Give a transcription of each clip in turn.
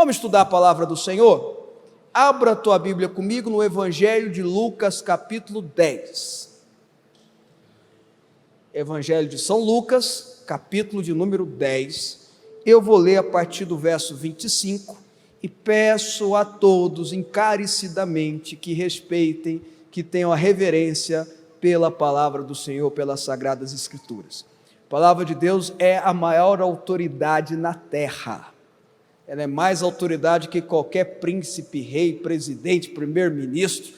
Vamos estudar a palavra do Senhor? Abra a tua Bíblia comigo no Evangelho de Lucas, capítulo 10. Evangelho de São Lucas, capítulo de número 10. Eu vou ler a partir do verso 25 e peço a todos encarecidamente que respeitem, que tenham a reverência pela palavra do Senhor, pelas Sagradas Escrituras. A palavra de Deus é a maior autoridade na terra. Ela é mais autoridade que qualquer príncipe, rei, presidente, primeiro-ministro,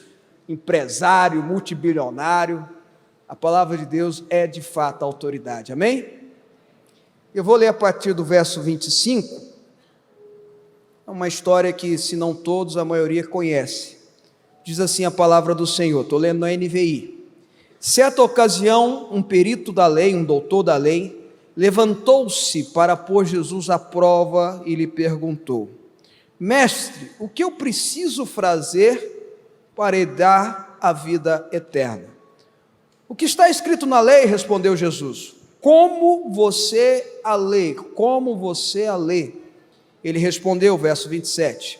empresário, multibilionário. A palavra de Deus é de fato a autoridade, amém? Eu vou ler a partir do verso 25, é uma história que, se não todos, a maioria conhece. Diz assim a palavra do Senhor, estou lendo na NVI. Certa ocasião, um perito da lei, um doutor da lei, levantou-se para pôr Jesus à prova e lhe perguntou: Mestre, o que eu preciso fazer para herdar a vida eterna? O que está escrito na lei? Respondeu Jesus. Como você a lê? Como você a lê? Ele respondeu, verso 27.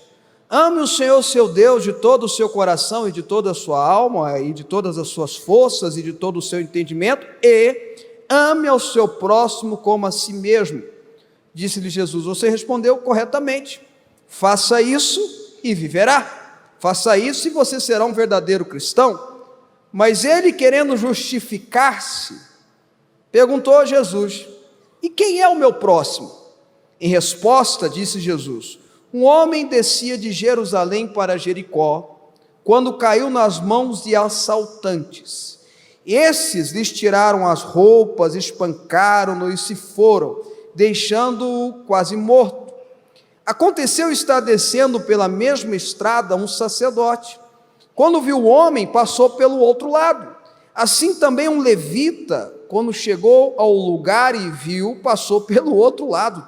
Ame o Senhor seu Deus de todo o seu coração e de toda a sua alma e de todas as suas forças e de todo o seu entendimento e ame ao seu próximo como a si mesmo. Disse-lhe Jesus, você respondeu corretamente. Faça isso e viverá. Faça isso e você será um verdadeiro cristão. Mas ele, querendo justificar-se, perguntou a Jesus, e quem é o meu próximo? Em resposta, disse Jesus, um homem descia de Jerusalém para Jericó, quando caiu nas mãos de assaltantes. Esses lhes tiraram as roupas, espancaram-no e se foram, deixando-o quase morto. Aconteceu estar descendo pela mesma estrada um sacerdote. Quando viu o homem, passou pelo outro lado. Assim também um levita, quando chegou ao lugar e viu, passou pelo outro lado.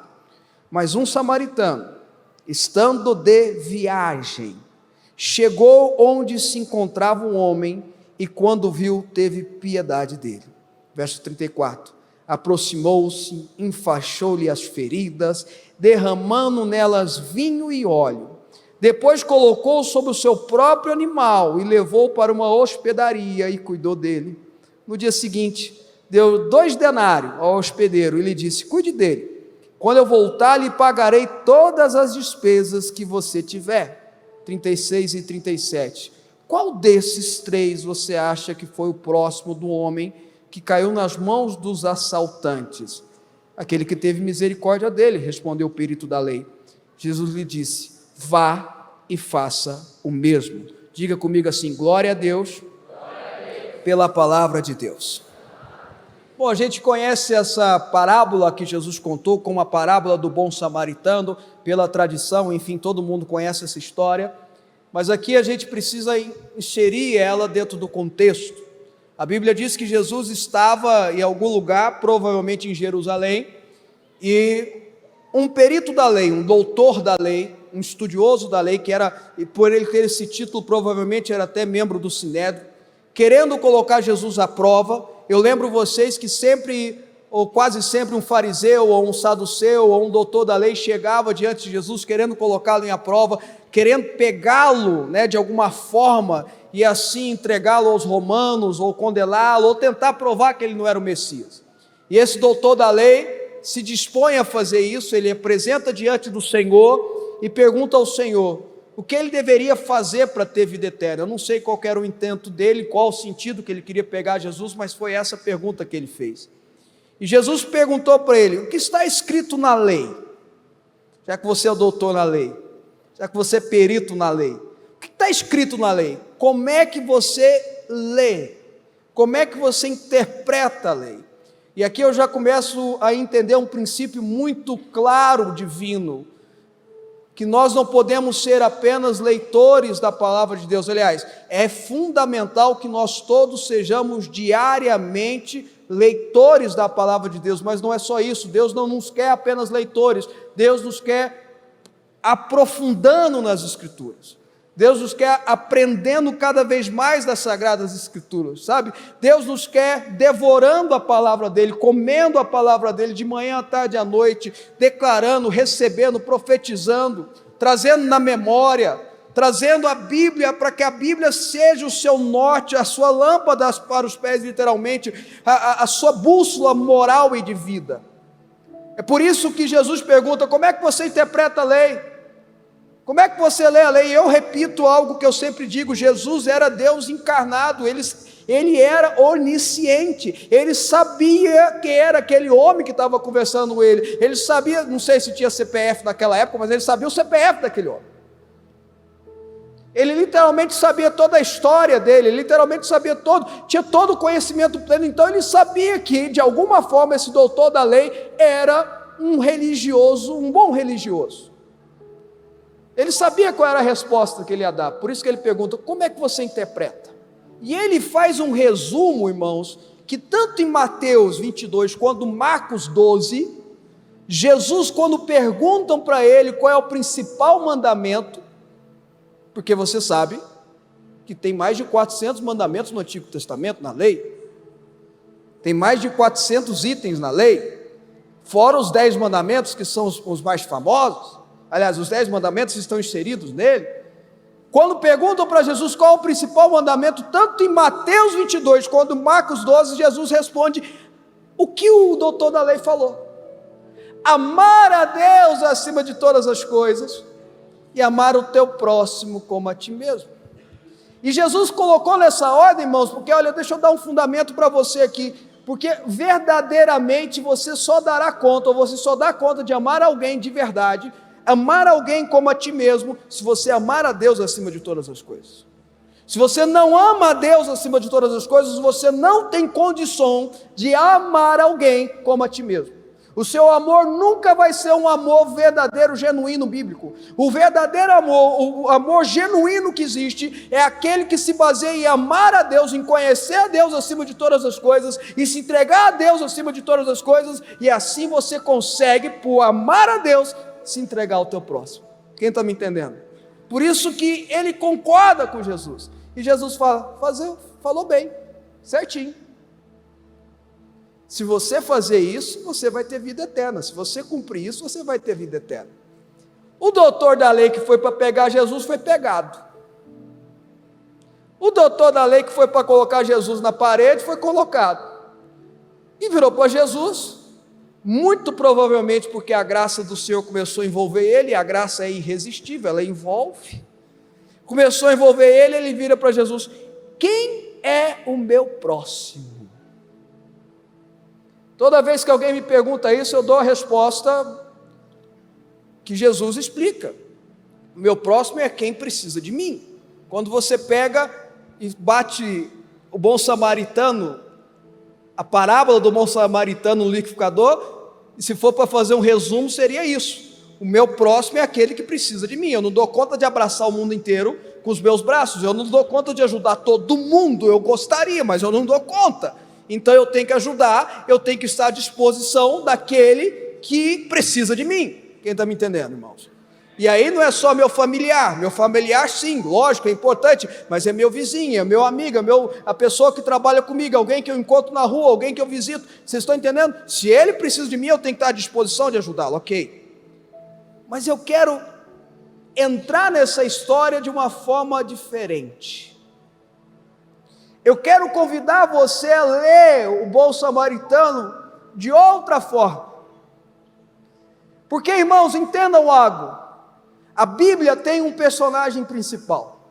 Mas um samaritano, estando de viagem, chegou onde se encontrava um homem e quando viu, teve piedade dele. Verso 34. Aproximou-se, enfaixou-lhe as feridas, derramando nelas vinho e óleo. Depois colocou sobre o seu próprio animal e levou para uma hospedaria e cuidou dele. No dia seguinte, deu 2 denários ao hospedeiro e lhe disse, cuide dele. Quando eu voltar, lhe pagarei todas as despesas que você tiver. 36 e 37. Qual desses 3 você acha que foi o próximo do homem que caiu nas mãos dos assaltantes? Aquele que teve misericórdia dele, respondeu o perito da lei. Jesus lhe disse, vá e faça o mesmo. Diga comigo assim, glória a Deus, pela palavra de Deus. Bom, a gente conhece essa parábola que Jesus contou como a parábola do bom samaritano, pela tradição, enfim, todo mundo conhece essa história, mas aqui a gente precisa inserir ela dentro do contexto. A Bíblia diz que Jesus estava em algum lugar, provavelmente em Jerusalém, e um perito da lei, um doutor da lei, um estudioso da lei, que era, e por ele ter esse título, provavelmente era até membro do Sinédrio, querendo colocar Jesus à prova. Eu lembro vocês que sempre, ou quase sempre, um fariseu, ou um saduceu, ou um doutor da lei chegava diante de Jesus, querendo colocá-lo à prova, querendo pegá-lo, de alguma forma, e assim entregá-lo aos romanos, ou condená-lo, ou tentar provar que ele não era o Messias. E esse doutor da lei se dispõe a fazer isso, ele apresenta diante do Senhor, e pergunta ao Senhor, o que ele deveria fazer para ter vida eterna? Eu não sei qual era o intento dele, qual o sentido que ele queria pegar Jesus, mas foi essa pergunta que ele fez. E Jesus perguntou para ele, o que está escrito na lei? Já que você é o doutor na lei, já que você é perito na lei, o que está escrito na lei? Como é que você lê? Como é que você interpreta a lei? E aqui eu já começo a entender um princípio muito claro, divino, que nós não podemos ser apenas leitores da palavra de Deus. Aliás, é fundamental que nós todos sejamos diariamente leitores da palavra de Deus, mas não é só isso. Deus não nos quer apenas leitores, Deus nos quer aprofundando nas Escrituras. Deus nos quer aprendendo cada vez mais das Sagradas Escrituras, sabe? Deus nos quer devorando a palavra dEle, comendo a palavra dEle de manhã, à tarde, à noite, declarando, recebendo, profetizando, trazendo na memória, trazendo a Bíblia, para que a Bíblia seja o seu norte, a sua lâmpada para os pés, literalmente, a sua bússola moral e de vida. É por isso que Jesus pergunta: como é que você interpreta a lei? Como é que você lê a lei? Eu repito algo que eu sempre digo: Jesus era Deus encarnado, ele era onisciente, ele sabia que era aquele homem que estava conversando com ele, ele sabia, não sei se tinha CPF naquela época, mas ele sabia o CPF daquele homem. Ele literalmente sabia toda a história dele, ele literalmente sabia tinha todo o conhecimento pleno, então ele sabia que, de alguma forma, esse doutor da lei era um religioso, um bom religioso. Ele sabia qual era a resposta que ele ia dar, por isso que ele pergunta: como é que você interpreta? E ele faz um resumo, irmãos, que tanto em Mateus 22 quanto em Marcos 12, Jesus, quando perguntam para ele qual é o principal mandamento, porque você sabe que tem mais de 400 mandamentos no Antigo Testamento, na lei, tem mais de 400 itens na lei, fora os 10 mandamentos que são os mais famosos. Aliás, os 10 mandamentos estão inseridos nele. Quando perguntam para Jesus qual é o principal mandamento, tanto em Mateus 22 quanto em Marcos 12, Jesus responde o que o doutor da lei falou: amar a Deus acima de todas as coisas e amar o teu próximo como a ti mesmo. E Jesus colocou nessa ordem, irmãos, porque olha, deixa eu dar um fundamento para você aqui, porque verdadeiramente você só dará conta, ou você só dá conta de amar alguém de verdade, amar alguém como a ti mesmo, se você amar a Deus acima de todas as coisas. Se você não ama a Deus acima de todas as coisas, você não tem condição de amar alguém como a ti mesmo. O seu amor nunca vai ser um amor verdadeiro, genuíno, bíblico. O verdadeiro amor, o amor genuíno que existe, é aquele que se baseia em amar a Deus, em conhecer a Deus acima de todas as coisas, e se entregar a Deus acima de todas as coisas, e assim você consegue, por amar a Deus, se entregar ao teu próximo. Quem está me entendendo? Por isso que ele concorda com Jesus, e Jesus falou bem, certinho. Se você fazer isso, você vai ter vida eterna. Se você cumprir isso, você vai ter vida eterna. O doutor da lei que foi para pegar Jesus foi pegado. O doutor da lei que foi para colocar Jesus na parede foi colocado. E virou para Jesus, muito provavelmente porque a graça do Senhor começou a envolver ele, e a graça é irresistível, ela envolve. Começou a envolver ele, ele vira para Jesus: quem é o meu próximo? Toda vez que alguém me pergunta isso, eu dou a resposta que Jesus explica: o meu próximo é quem precisa de mim. Quando você pega e bate o bom samaritano, a parábola do bom samaritano no liquidificador, e se for para fazer um resumo, seria isso: o meu próximo é aquele que precisa de mim. Eu não dou conta de abraçar o mundo inteiro com os meus braços, eu não dou conta de ajudar todo mundo, eu gostaria, mas eu não dou conta. Então eu tenho que ajudar, eu tenho que estar à disposição daquele que precisa de mim. Quem está me entendendo, irmãos? E aí não é só meu familiar sim, lógico, é importante, mas é meu vizinho, é meu amigo, a pessoa que trabalha comigo, alguém que eu encontro na rua, alguém que eu visito. Vocês estão entendendo? Se ele precisa de mim, eu tenho que estar à disposição de ajudá-lo, ok. Mas eu quero entrar nessa história de uma forma diferente. Eu quero convidar você a ler o Bom Samaritano de outra forma. Porque, irmãos, entendam algo. A Bíblia tem um personagem principal.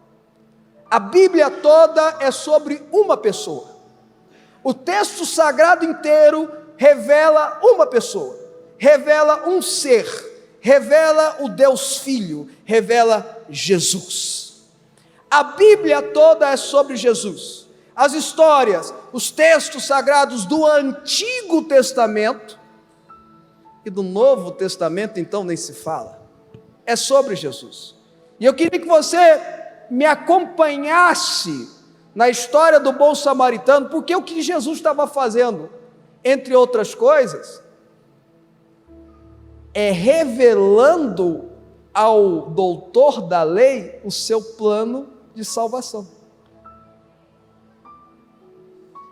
A Bíblia toda é sobre uma pessoa. O texto sagrado inteiro revela uma pessoa, revela um ser, revela o Deus Filho, revela Jesus. A Bíblia toda é sobre Jesus. As histórias, os textos sagrados do Antigo Testamento e do Novo Testamento, então, nem se fala. É sobre Jesus. E eu queria que você me acompanhasse na história do bom samaritano, porque o que Jesus estava fazendo, entre outras coisas, é revelando ao doutor da lei o seu plano de salvação.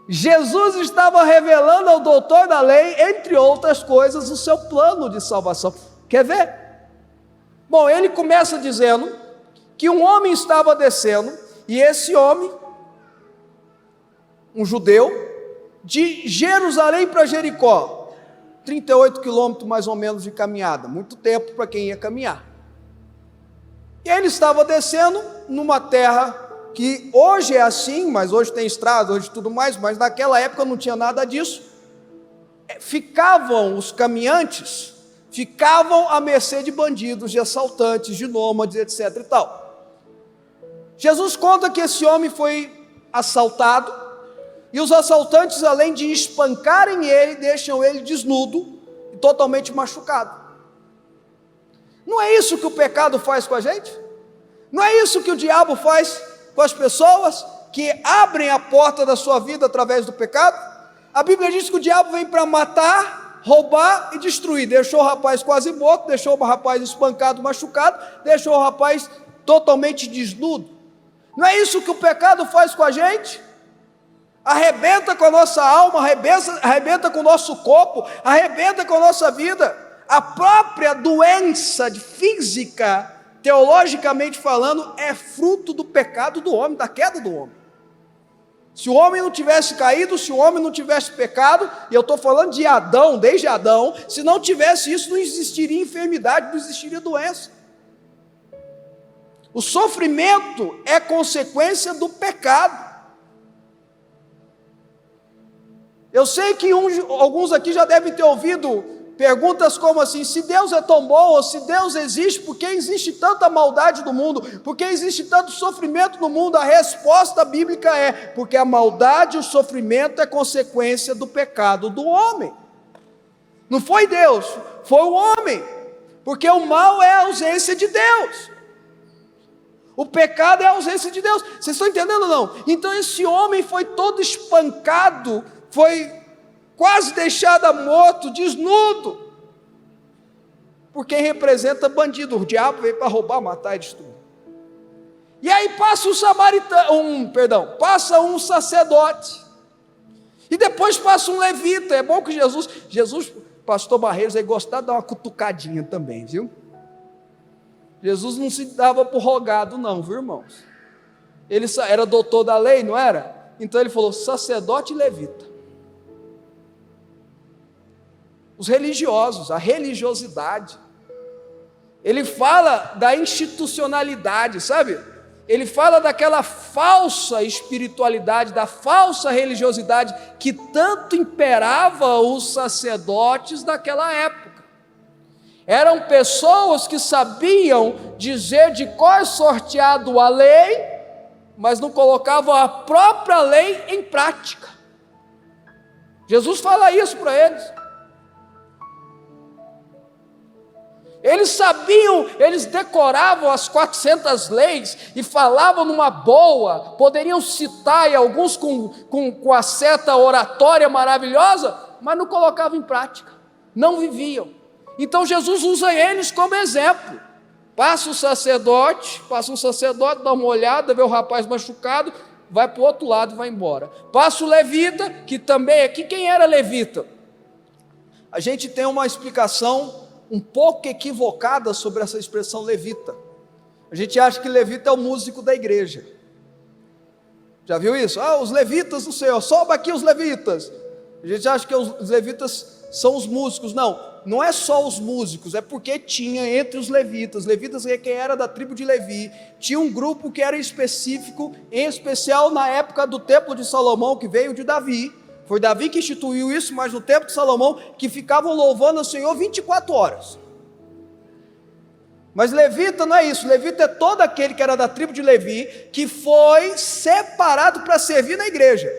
Jesus estava revelando ao doutor da lei, entre outras coisas, o seu plano de salvação. Quer ver? Bom, ele começa dizendo que um homem estava descendo, e esse homem, um judeu, de Jerusalém para Jericó, 38 quilômetros mais ou menos de caminhada, muito tempo para quem ia caminhar. E ele estava descendo numa terra que hoje é assim, mas hoje tem estrada, hoje tudo mais, mas naquela época não tinha nada disso. Ficavam os caminhantes, ficavam à mercê de bandidos, de assaltantes, de nômades, etc. e tal. Jesus conta que esse homem foi assaltado, e os assaltantes, além de espancarem ele, deixam ele desnudo e totalmente machucado. Não é isso que o pecado faz com a gente? Não é isso que o diabo faz com as pessoas que abrem a porta da sua vida através do pecado? A Bíblia diz que o diabo vem para matar, roubar e destruir. Deixou o rapaz quase morto, deixou o rapaz espancado, machucado, deixou o rapaz totalmente desnudo. Não é isso que o pecado faz com a gente? Arrebenta com a nossa alma, arrebenta com o nosso corpo, arrebenta com a nossa vida. A própria doença física, teologicamente falando, é fruto do pecado do homem, da queda do homem. Se o homem não tivesse caído, se o homem não tivesse pecado, e eu estou falando de Adão, desde Adão, se não tivesse isso, não existiria enfermidade, não existiria doença. O sofrimento é consequência do pecado. Eu sei que alguns aqui já devem ter ouvido perguntas como assim: se Deus é tão bom, ou se Deus existe, por que existe tanta maldade no mundo? Por que existe tanto sofrimento no mundo? A resposta bíblica é: porque a maldade e o sofrimento é consequência do pecado do homem. Não foi Deus, foi o homem, porque o mal é a ausência de Deus. O pecado é a ausência de Deus. Vocês estão entendendo ou não? Então esse homem foi todo espancado, foi quase deixado morto, desnudo, por quem representa bandido. O diabo veio para roubar, matar e destruir. E aí passa passa um sacerdote, e depois passa um levita. É bom que Jesus, pastor Barreiros, aí gostava de dar uma cutucadinha também, viu? Jesus não se dava por rogado não, viu, irmãos? Ele era doutor da lei, não era? Então ele falou: sacerdote e levita. Os religiosos, a religiosidade. Ele fala da institucionalidade, sabe? Ele fala daquela falsa espiritualidade, da falsa religiosidade que tanto imperava os sacerdotes daquela época. Eram pessoas que sabiam dizer de cor sorteado a lei, mas não colocavam a própria lei em prática. Jesus fala isso para eles. Eles sabiam, eles decoravam as 400 leis e falavam numa boa, poderiam citar, e alguns com a certa oratória maravilhosa, mas não colocavam em prática, não viviam. Então Jesus usa eles como exemplo. Passa um sacerdote, dá uma olhada, vê o rapaz machucado, vai para o outro lado e vai embora. Passa o levita, que também aqui, quem era levita? A gente tem uma explicação um pouco equivocada sobre essa expressão levita. A gente acha que levita é o músico da igreja. Já viu isso? Os levitas do Senhor, sobe aqui os levitas. A gente acha que os levitas são os músicos. Não é só os músicos, é porque tinha entre os levitas quem era da tribo de Levi, tinha um grupo que era específico, em especial na época do templo de Salomão, que veio de Davi. Foi Davi que instituiu isso, mas no tempo de Salomão, que ficavam louvando ao Senhor 24 horas. Mas levita não é isso. Levita é todo aquele que era da tribo de Levi, que foi separado para servir na igreja.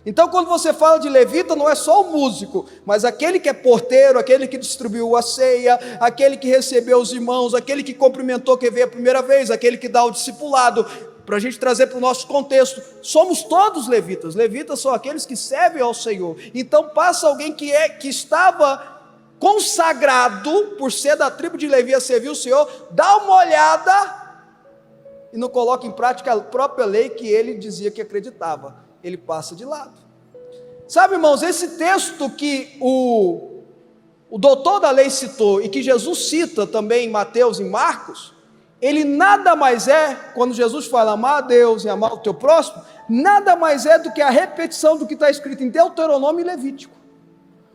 Então quando você fala de levita, não é só o músico, mas aquele que é porteiro, aquele que distribuiu a ceia, aquele que recebeu os irmãos, aquele que cumprimentou quem veio a primeira vez, aquele que dá o discipulado. Para a gente trazer para o nosso contexto, somos todos levitas. Levitas são aqueles que servem ao Senhor. Então passa alguém que estava consagrado, por ser da tribo de Levi a servir o Senhor, dá uma olhada e não coloca em prática a própria lei que ele dizia que acreditava. Ele passa de lado. Sabe, irmãos, esse texto que o doutor da lei citou e que Jesus cita também em Mateus e Marcos, ele nada mais é, quando Jesus fala amar a Deus e amar o teu próximo, nada mais é do que a repetição do que está escrito em Deuteronômio e Levítico.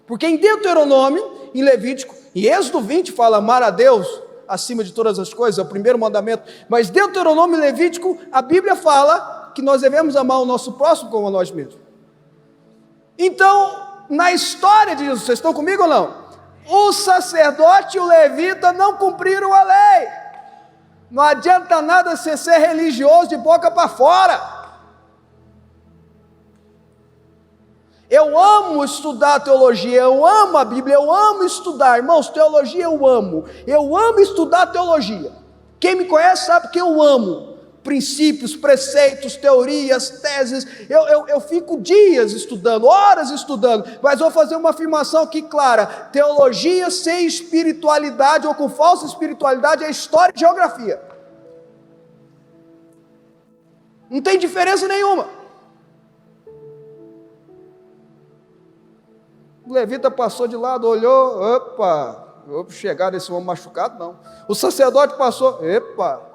Porque em Deuteronômio, em Levítico, e Êxodo 20 fala amar a Deus acima de todas as coisas, é o primeiro mandamento, mas Deuteronômio e Levítico, a Bíblia fala que nós devemos amar o nosso próximo como a nós mesmos. Então, na história de Jesus, vocês estão comigo ou não? O sacerdote e o levita não cumpriram a lei. Não adianta nada você ser religioso de boca para fora. Eu amo estudar teologia, eu amo a Bíblia, eu amo estudar. Irmãos, teologia eu amo estudar teologia. Quem me conhece sabe que eu amo princípios, preceitos, teorias, teses. Eu fico dias estudando, horas estudando, mas vou fazer uma afirmação aqui clara: teologia sem espiritualidade ou com falsa espiritualidade é história e geografia. Não tem diferença nenhuma. O levita passou de lado, olhou, opa, vou chegar nesse homem machucado, não. O sacerdote passou, epa.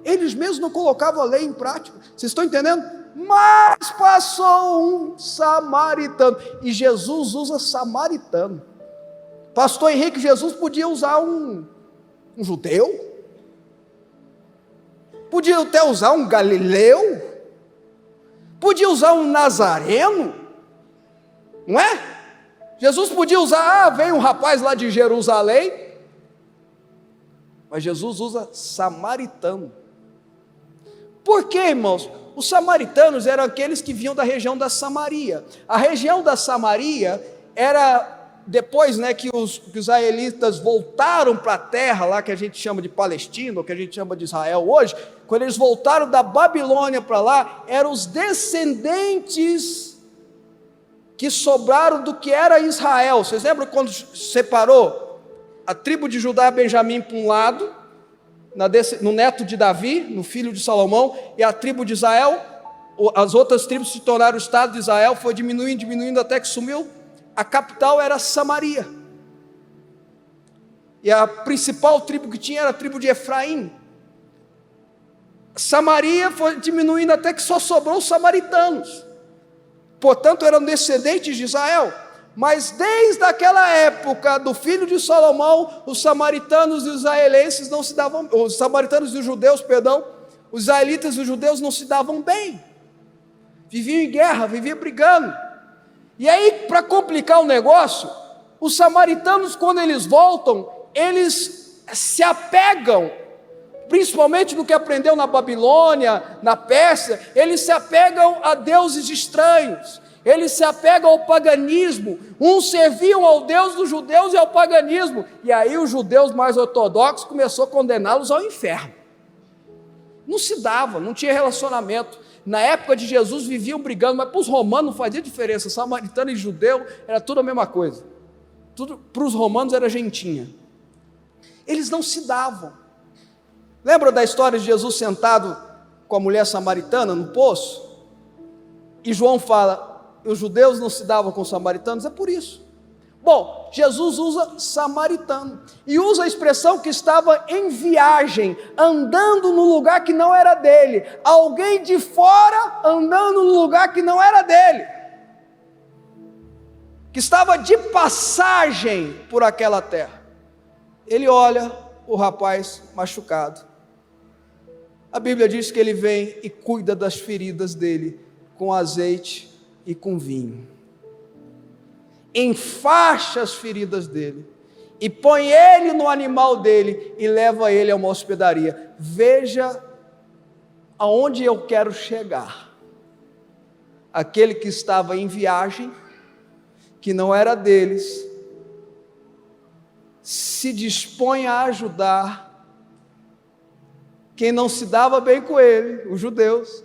Eles mesmos não colocavam a lei em prática, vocês estão entendendo? Mas passou um samaritano, e Jesus usa samaritano. Pastor Henrique, Jesus podia usar um judeu, podia até usar um galileu, podia usar um nazareno, não é? Jesus podia usar, veio um rapaz lá de Jerusalém, mas Jesus usa samaritano. Por quê, irmãos? Os samaritanos eram aqueles que vinham da região da Samaria. A região da Samaria era, depois que os israelitas voltaram para a terra, lá que a gente chama de Palestina, ou que a gente chama de Israel hoje, quando eles voltaram da Babilônia para lá, eram os descendentes que sobraram do que era Israel. Vocês lembram quando separou a tribo de Judá e Benjamim para um lado, no neto de Davi, no filho de Salomão, e a tribo de Israel, as outras tribos se tornaram o estado de Israel, foi diminuindo até que sumiu. A capital era Samaria, e a principal tribo que tinha era a tribo de Efraim. Samaria foi diminuindo até que só sobrou os samaritanos, portanto eram descendentes de Israel. Mas desde aquela época do filho de Salomão, os samaritanos e os israelenses não se davam, os samaritanos e os judeus, os israelitas e os judeus não se davam bem, viviam em guerra, viviam brigando. E aí, para complicar o negócio, os samaritanos, quando eles voltam, eles se apegam, principalmente no que aprendeu na Babilônia, na Pérsia, eles se apegam a deuses estranhos, eles se apegam ao paganismo. Uns serviam ao Deus dos judeus e ao paganismo, e aí os judeus mais ortodoxos começaram a condená-los ao inferno. Não se dava, não tinha relacionamento. Na época de Jesus viviam brigando, mas para os romanos não fazia diferença, samaritano e judeu era tudo a mesma coisa, tudo para os romanos era gentinha. Eles não se davam. Lembra da história de Jesus sentado com a mulher samaritana no poço? E João fala, os judeus não se davam com os samaritanos, é por isso. Bom, Jesus usa samaritano, e usa a expressão que estava em viagem, andando no lugar que não era dele, alguém de fora andando no lugar que não era dele, que estava de passagem por aquela terra. Ele olha o rapaz machucado, a Bíblia diz que ele vem e cuida das feridas dele, com azeite e com vinho, enfaixa as feridas dele, e põe ele no animal dele, e leva ele a uma hospedaria. Veja aonde eu quero chegar. Aquele que estava em viagem, que não era deles, se dispõe a ajudar quem não se dava bem com ele, os judeus.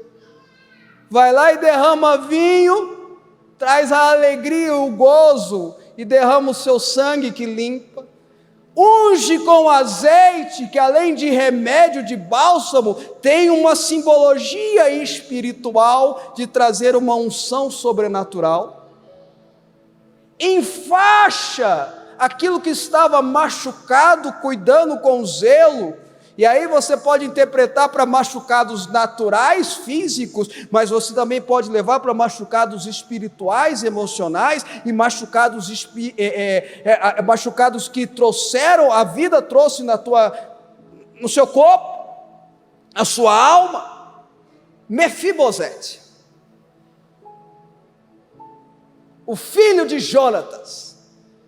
Vai lá e derrama vinho, traz a alegria, o gozo e derrama o seu sangue que limpa. Unge com azeite, que além de remédio, de bálsamo, tem uma simbologia espiritual de trazer uma unção sobrenatural. Enfaixa aquilo que estava machucado, cuidando com zelo. E aí você pode interpretar para machucados naturais, físicos, mas você também pode levar para machucados espirituais, emocionais, e machucados que trouxeram, a vida trouxe no seu corpo, a sua alma. Mefibosete, o filho de Jonatas,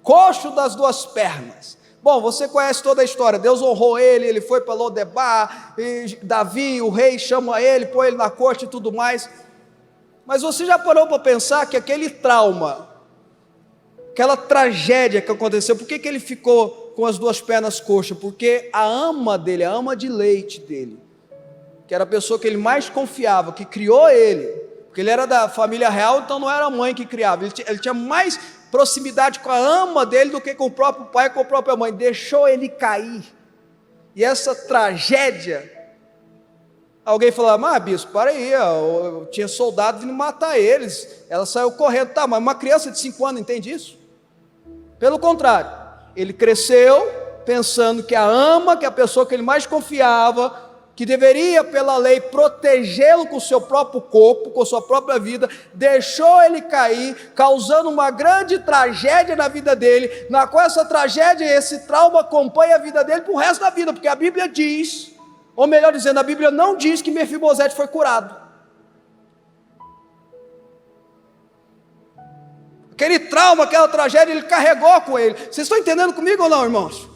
coxo das duas pernas. Bom, você conhece toda a história. Deus honrou ele foi para Lodebar, e Davi, o rei, chama ele, põe ele na corte e tudo mais. Mas você já parou para pensar que aquele trauma, aquela tragédia que aconteceu, por que ele ficou com as duas pernas coxas? Porque a ama dele, a ama de leite dele, que era a pessoa que ele mais confiava, que criou ele, porque ele era da família real, então não era a mãe que criava, ele tinha mais proximidade com a ama dele do que com o próprio pai, com a própria mãe, deixou ele cair. E essa tragédia, alguém falou: mas bispo, para aí, eu tinha soldado vindo matar eles, ela saiu correndo. Tá, mas uma criança de 5 anos entende isso? Pelo contrário, ele cresceu pensando que a ama, que a pessoa que ele mais confiava, que deveria pela lei protegê-lo com o seu próprio corpo, com a sua própria vida, deixou ele cair, causando uma grande tragédia na vida dele, na qual essa tragédia, esse trauma acompanha a vida dele para o resto da vida, porque a Bíblia diz, ou melhor dizendo, a Bíblia não diz que Mefibosete foi curado. Aquele trauma, aquela tragédia, ele carregou com ele. Vocês estão entendendo comigo ou não, irmãos?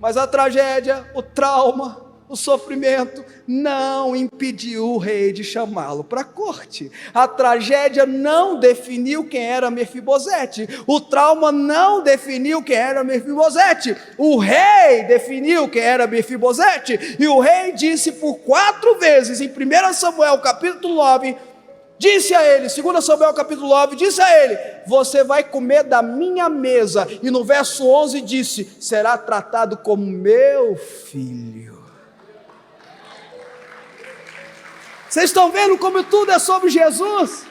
Mas a tragédia, o trauma, o sofrimento não impediu o rei de chamá-lo para a corte. A tragédia não definiu quem era Mefibosete. O trauma não definiu quem era Mefibosete. O rei definiu quem era Mefibosete. E o rei disse por 4 vezes em 1 Samuel capítulo 9, disse a ele, 2 Samuel capítulo 9, disse a ele: você vai comer da minha mesa. E no verso 11 disse: será tratado como meu filho. Vocês estão vendo como tudo é sobre Jesus?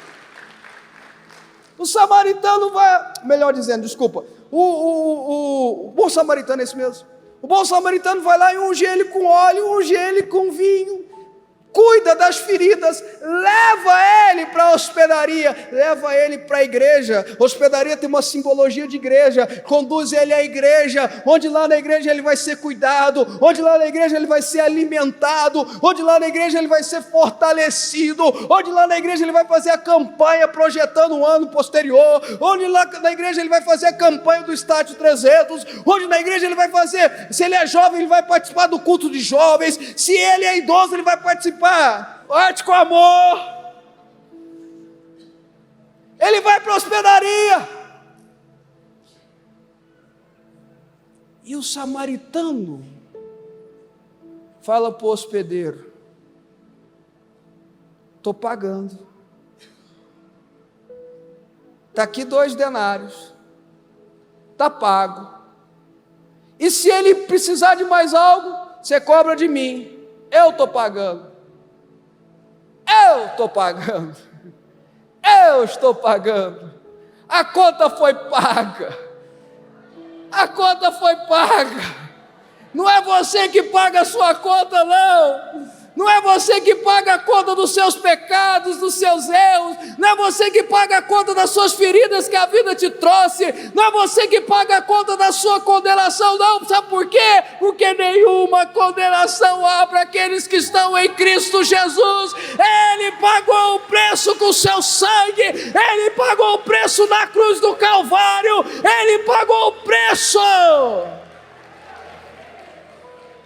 O samaritano vai, melhor dizendo, desculpa, o bom samaritano é esse mesmo. O bom samaritano vai lá e unge ele com óleo, unge ele com vinho, cuida das feridas, leva ele para a hospedaria, leva ele para a igreja. Hospedaria tem uma simbologia de igreja, conduz ele à igreja, onde lá na igreja ele vai ser cuidado, onde lá na igreja ele vai ser alimentado, onde lá na igreja ele vai ser fortalecido, onde lá na igreja ele vai fazer a campanha projetando um ano posterior, onde lá na igreja ele vai fazer a campanha do Estádio 300, onde na igreja ele vai fazer, se ele é jovem ele vai participar do culto de jovens, se ele é idoso ele vai participar. Arte com amor. Ele vai para a hospedaria. E o samaritano fala para o hospedeiro: estou pagando. Está aqui 2 denários. Está pago. E se ele precisar de mais algo, você cobra de mim. Eu estou pagando. Eu estou pagando. Eu estou pagando. A conta foi paga. A conta foi paga. Não é você que paga a sua conta, não. Não é você que paga a conta dos seus pecados, dos seus erros. Não é você que paga a conta das suas feridas que a vida te trouxe. Não é você que paga a conta da sua condenação, não. Sabe por quê? Porque nenhuma condenação há para aqueles que estão em Cristo Jesus. Ele pagou o preço com o seu sangue. Ele pagou o preço na cruz do Calvário. Ele pagou o preço.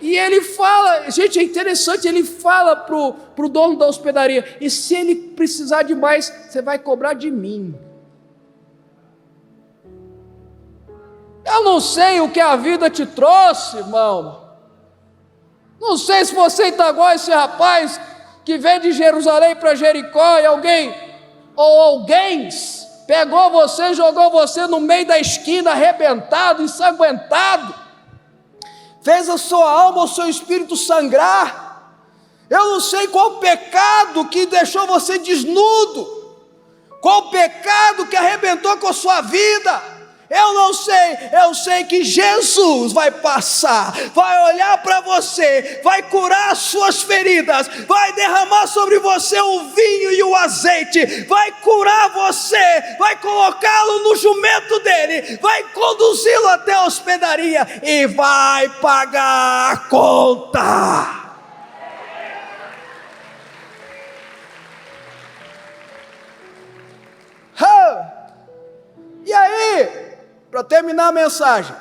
E ele fala, gente, é interessante, ele fala para o dono da hospedaria: e se ele precisar de mais, você vai cobrar de mim. Eu não sei o que a vida te trouxe, irmão. Não sei se você está igual esse rapaz que vem de Jerusalém para Jericó, e alguém pegou você, jogou você no meio da esquina, arrebentado, ensanguentado, fez a sua alma, o seu espírito sangrar. Eu não sei qual pecado que deixou você desnudo, qual pecado que arrebentou com a sua vida. Eu não sei, eu sei que Jesus vai passar, vai olhar para você, vai curar as suas feridas, vai derramar sobre você o vinho e o azeite, vai curar você, vai colocá-lo no jumento dele, vai conduzi-lo até a hospedaria e vai pagar a conta. E aí, para terminar a mensagem,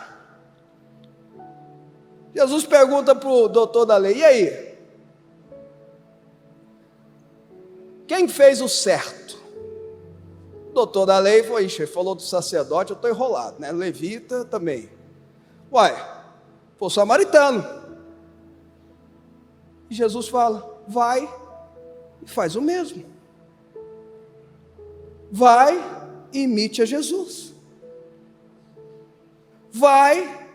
Jesus pergunta para o doutor da lei: e aí? Quem fez o certo? O doutor da lei falou do sacerdote, eu estou enrolado, né? Levita também. Uai, foi o samaritano. E Jesus fala: vai e faz o mesmo. Vai e imite a Jesus. Vai,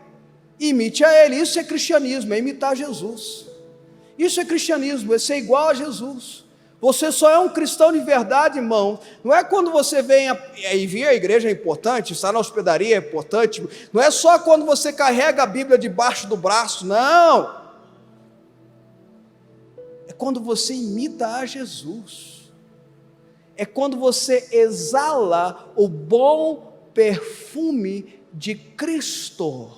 imite a Ele. Isso é cristianismo, é imitar Jesus. Isso é cristianismo, é ser igual a Jesus. Você só é um cristão de verdade, irmão. Não é quando você vem e vir à igreja é importante, estar na hospedaria é importante. Não é só quando você carrega a Bíblia debaixo do braço, não. É quando você imita a Jesus. É quando você exala o bom perfume de Cristo.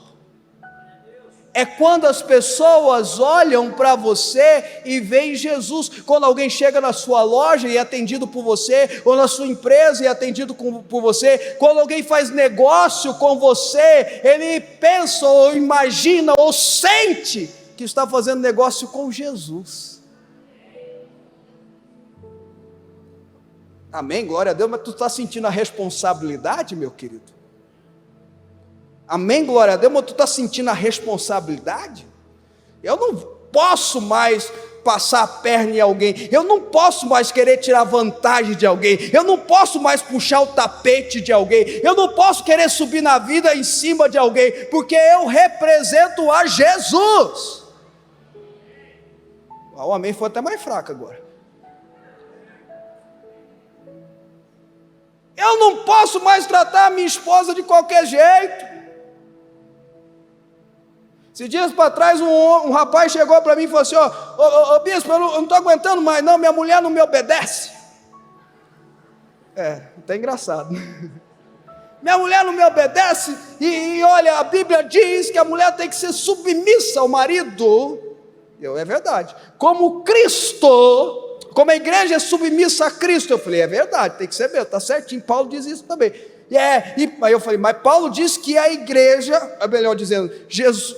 É quando as pessoas olham para você e veem Jesus. Quando alguém chega na sua loja e é atendido por você, ou na sua empresa e é atendido por você, quando alguém faz negócio com você, ele pensa ou imagina ou sente que está fazendo negócio com Jesus. Amém? Glória a Deus. Mas tu está sentindo a responsabilidade, meu querido? Amém, glória a Deus, mas tu está sentindo a responsabilidade? Eu não posso mais passar a perna em alguém, eu não posso mais querer tirar vantagem de alguém, eu não posso mais puxar o tapete de alguém, eu não posso querer subir na vida em cima de alguém, porque eu represento a Jesus. O amém foi até mais fraco agora. Eu não posso mais tratar a minha esposa de qualquer jeito. Esses dias para trás, um rapaz chegou para mim e falou assim: ô bispo, eu não estou aguentando mais não, minha mulher não me obedece. Está engraçado. Minha mulher não me obedece, e olha, a Bíblia diz que a mulher tem que ser submissa ao marido. É verdade. Como Cristo, como a igreja é submissa a Cristo. Eu falei: é verdade, tem que ser mesmo, está certinho, Paulo diz isso também. E aí eu falei: mas Paulo diz que a igreja, melhor dizendo,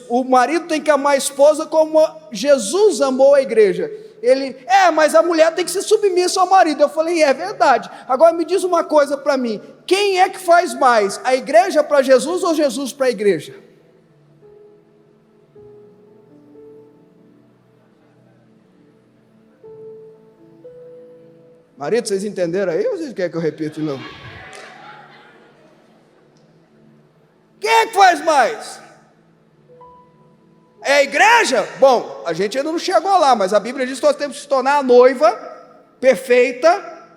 o marido tem que amar a esposa como Jesus amou a igreja. Ele, mas a mulher tem que ser submissa ao marido. Eu falei: é verdade. Agora me diz uma coisa para mim: quem é que faz mais? A igreja para Jesus ou Jesus para a igreja? Marido, vocês entenderam aí ou vocês querem que eu repita de novo? Quem é que faz mais? É a igreja? Bom, a gente ainda não chegou lá, mas a Bíblia diz que nós temos que se tornar a noiva perfeita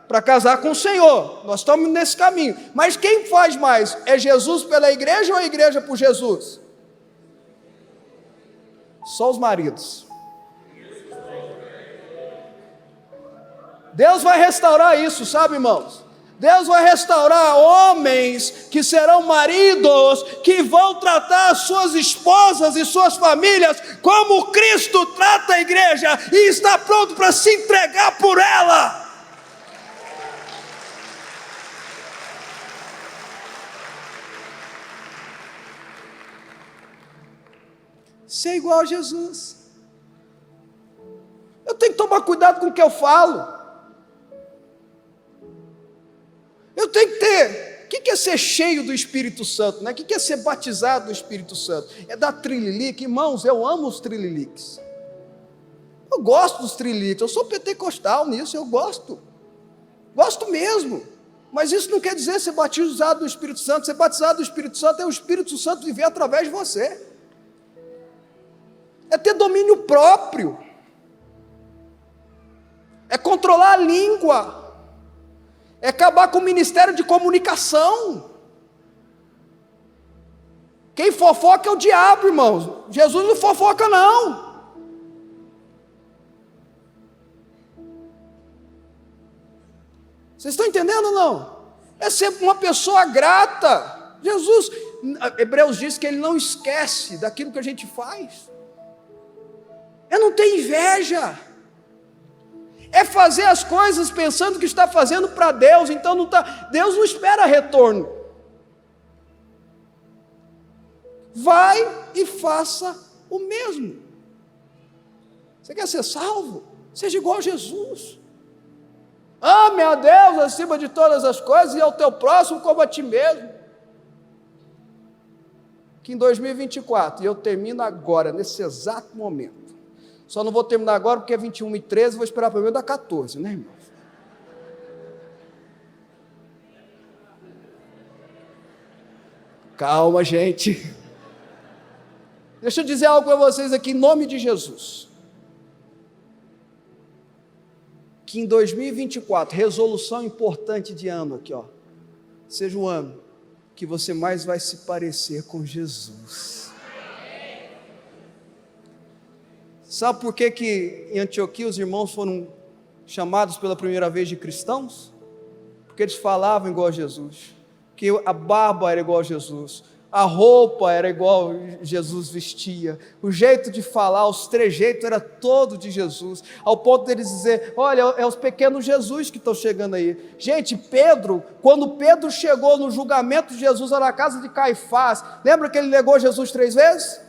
para casar com o Senhor. Nós estamos nesse caminho. Mas quem faz mais? É Jesus pela igreja ou a igreja por Jesus? Só os maridos. Deus vai restaurar isso, sabe, irmãos? Deus vai restaurar homens que serão maridos, que vão tratar as suas esposas e suas famílias como Cristo trata a igreja e está pronto para se entregar por ela. Ser igual a Jesus. Eu tenho que tomar cuidado com o que eu falo. Eu tenho que ter. O que é ser cheio do Espírito Santo, né? O que é ser batizado do Espírito Santo? É dar trililique. Irmãos, eu amo os trililiques. Eu gosto dos trililiques. Eu sou pentecostal nisso, eu gosto. Gosto mesmo. Mas isso não quer dizer ser batizado do Espírito Santo. Ser batizado do Espírito Santo é o Espírito Santo viver através de você. É ter domínio próprio. É controlar a língua. É acabar com o ministério de comunicação. Quem fofoca é o diabo, irmãos. Jesus não fofoca, não. Vocês estão entendendo ou não? É sempre uma pessoa grata. Jesus, Hebreus diz que ele não esquece daquilo que a gente faz. É não ter inveja. É fazer as coisas pensando que está fazendo para Deus. Então Deus não espera retorno. Vai e faça o mesmo. Você quer ser salvo? Seja igual a Jesus. Ame a Deus acima de todas as coisas e ao teu próximo como a ti mesmo. Que em 2024, e eu termino agora, nesse exato momento. Só não vou terminar agora porque é 21h13, vou esperar pelo menos dar 14, né, irmão? Calma, gente. Deixa eu dizer algo para vocês aqui, em nome de Jesus. Que em 2024, resolução importante de ano aqui, ó, seja o ano que você mais vai se parecer com Jesus. Sabe por que em Antioquia os irmãos foram chamados pela primeira vez de cristãos? Porque eles falavam igual a Jesus, que a barba era igual a Jesus, a roupa era igual Jesus vestia, o jeito de falar, os trejeitos era todo de Jesus, ao ponto deles dizer, olha, é os pequenos Jesus que estão chegando aí. Gente, Pedro, quando Pedro chegou no julgamento de Jesus lá na casa de Caifás, lembra que ele negou Jesus 3 vezes?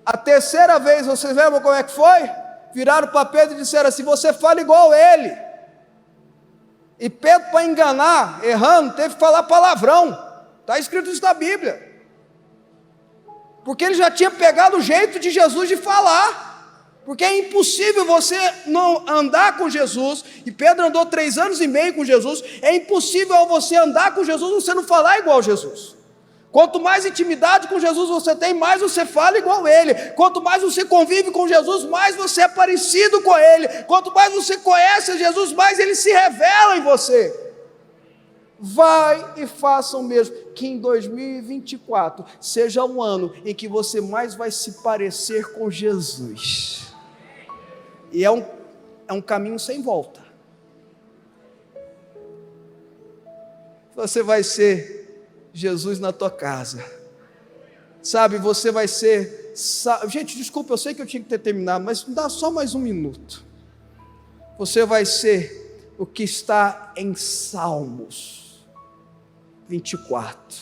A terceira vez, vocês lembram como é que foi? Viraram para Pedro e disseram assim, você fala igual ele. E Pedro, para enganar, errando, teve que falar palavrão. Está escrito isso na Bíblia. Porque ele já tinha pegado o jeito de Jesus de falar. Porque é impossível você não andar com Jesus, e Pedro andou 3 anos e meio com Jesus, é impossível você andar com Jesus e você não falar igual a Jesus. Quanto mais intimidade com Jesus você tem, mais você fala igual a Ele. Quanto mais você convive com Jesus, mais você é parecido com Ele. Quanto mais você conhece Jesus, mais Ele se revela em você. Vai e faça o mesmo, que em 2024 seja um ano em que você mais vai se parecer com Jesus. E é um caminho sem volta. Você vai ser Jesus na tua casa, sabe, você vai ser, gente, desculpa, eu sei que eu tinha que ter terminado, mas dá só mais 1 minuto, você vai ser o que está em Salmos 24,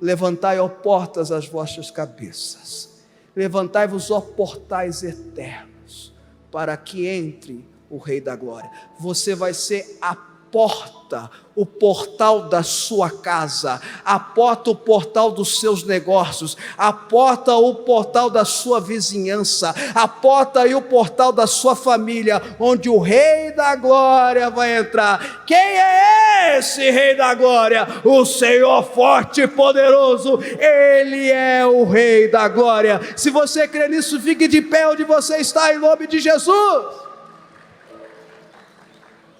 levantai, ó portas, as vossas cabeças, levantai-vos, ó portais eternos, para que entre o Rei da Glória. Você vai ser a porta, o portal da sua casa, a porta, o portal dos seus negócios, a porta, o portal da sua vizinhança, a porta e o portal da sua família, onde o Rei da Glória vai entrar. Quem é esse Rei da Glória? O Senhor forte e poderoso, Ele é o Rei da Glória. Se você crê nisso, fique de pé onde você está, em nome de Jesus.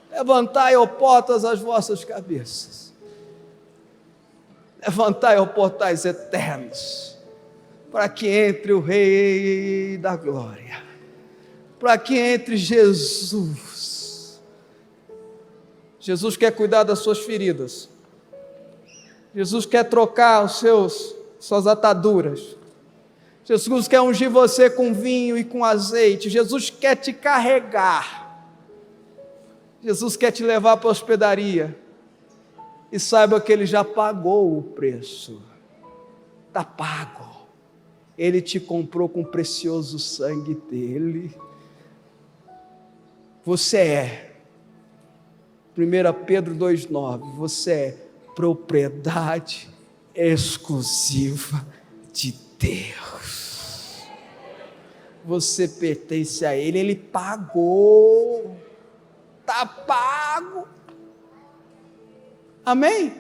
Levantai, ó portas, as vossas cabeças. Levantai, ó portais eternos, para que entre o Rei da Glória, para que entre Jesus. Jesus quer cuidar das suas feridas. Jesus quer trocar suas ataduras. Jesus quer ungir você com vinho e com azeite. Jesus quer te carregar. Jesus quer te levar para a hospedaria, e saiba que Ele já pagou o preço, está pago, Ele te comprou com o precioso sangue dEle. Você é, 1 Pedro 2,9, você é propriedade exclusiva de Deus, você pertence a Ele, Ele pagou. Está pago. Amém?